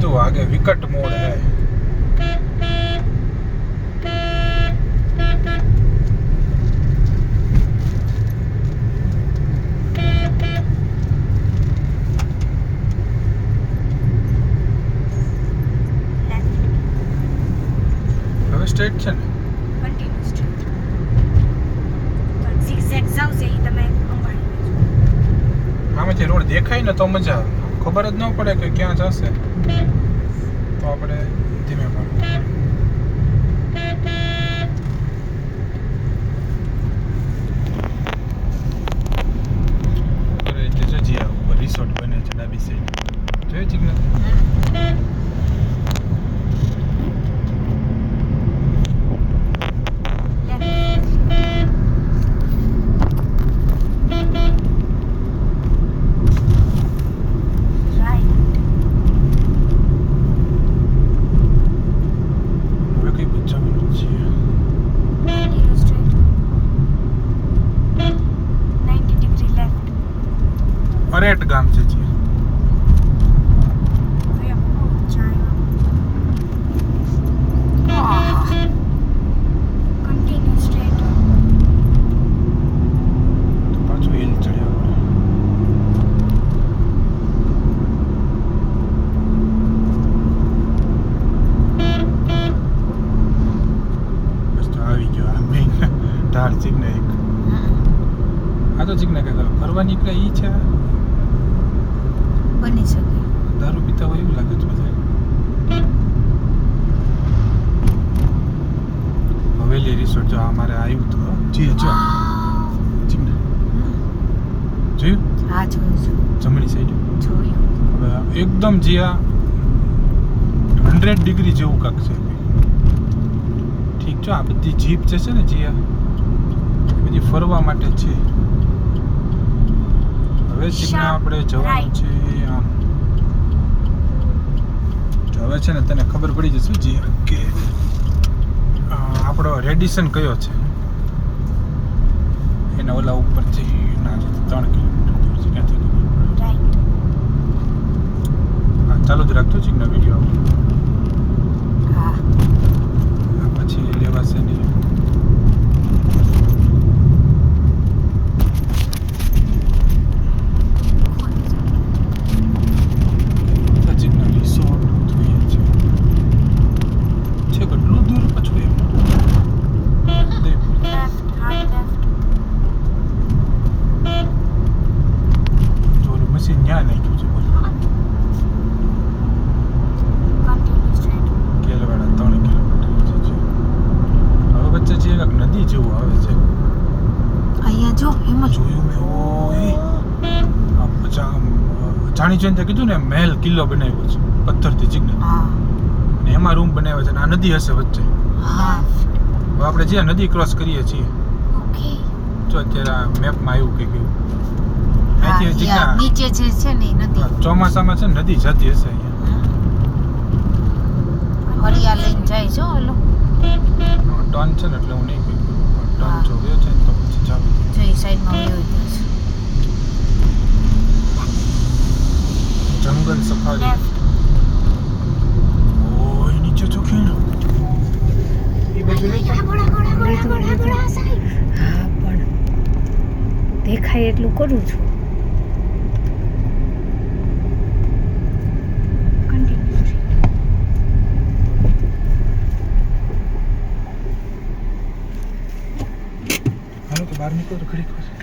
जो आगे विकट मोड़ है। હવે સ્ટ્રેટ છે ને કન્ટિન્યુ સ્ટ્રેટ તો zigzag જાવ છે ઈ તમે અંબાડી આમાંથી રોડ દેખાય ને તો મજા આવે, ખબર જ ન પડે કે ક્યાં જશે તો આપણે ધીમે પડવું. જજિયા ઉપર રિસોર્ટ બને છે ડાબી સાઈડ, જોયું છે કે ના? હવે કઈ બચાવવાનું છે? Continue straight 90 degree left. Aret ગામ છે જી. હવે બહુ જાય કન્ટિન્યુ સ્ટ્રેટ તો પાછું હિલ ચડ્યા પડે. બસ તો આવી ગયો આ મેઇન ઢાળ ચીકને એક. આ તો ચીકને કે ફરવા નીકળે ઈ છે. બની શકે. દારૂ પીતા હોય એવું લાગે છે બધા. હવેલી રિસોર્ટ જો અમારે આવ્યું તો જી જો ચીકને જોયું હા જોયું જમણી સાઈડ. જોયું. હવે એકદમ જ્યાં 100 ડિગ્રી જેવું કાંક છે. ઠીક છે, આ બધી જીપ જે છે ને જ્યાં એ બધી ફરવા માટે છે. હવે ચીકને આપણે જવાનું છે આમ. તો હવે છે ને તને ખબર પડી જશે જે કે આપણો રેડિસન કયો છે. એના ઓલા ઉપરથી ના 3 કિલોમીટર દૂર છે ક્યાંથી ખબર પડે. રાઈટ. હા ચાલુ જ રાખતો ચીકનો વિડીયો. હા પછી લેવાશે નહીં. સચિનનો રિસોર્ટ જોઈએ છે. છે કેટલું દૂર પાછું એમ? Left hard left. જો ઓલું મશીન ન્યા નાખ્યું છે બોલ. Continue straight. કેલવાડા 3 કિલોમીટર છે. હવે વચ્ચે જે એક નદી જેવું આવે છે. અહીંયા જો એમાં જોયું મેં. ઓય આ પછી આમ જાણી જોઈને તે કીધું ને મહેલ કિલ્લો બનાવ્યો છે પથ્થરથી ચીકને. હા અને એમાં રૂમ બનાવ્યો છે અને આ નદી હશે વચ્ચે. હા હવે આપણે જે નદી ક્રોસ કરીએ છીએ ઓકે. જો અત્યારે આ મેપમાં આવ્યું કે કેવું હા અહીંથી ચીકના નીચે જે છે ને ઈ નદી ચોમાસામાં છે ને નદી જતી હશે અહીંયા. હરિયા લઈને જાય છો ઓલો ટર્ન છે ને એટલે હું નહીં કહી ટર્ન જો ગયો છે ને તો પછી ચાલુ. જો ઈ સાઈડમાં વયો જાય છે જંગલ સફારી. લેફ્ટ. ઓય નીચે ચોખીણ એ બાજુ નહીં હા પણ દેખાય એટલું કરું છું. હાલો તો બહાર નીકળો તો ઘડીક વાર.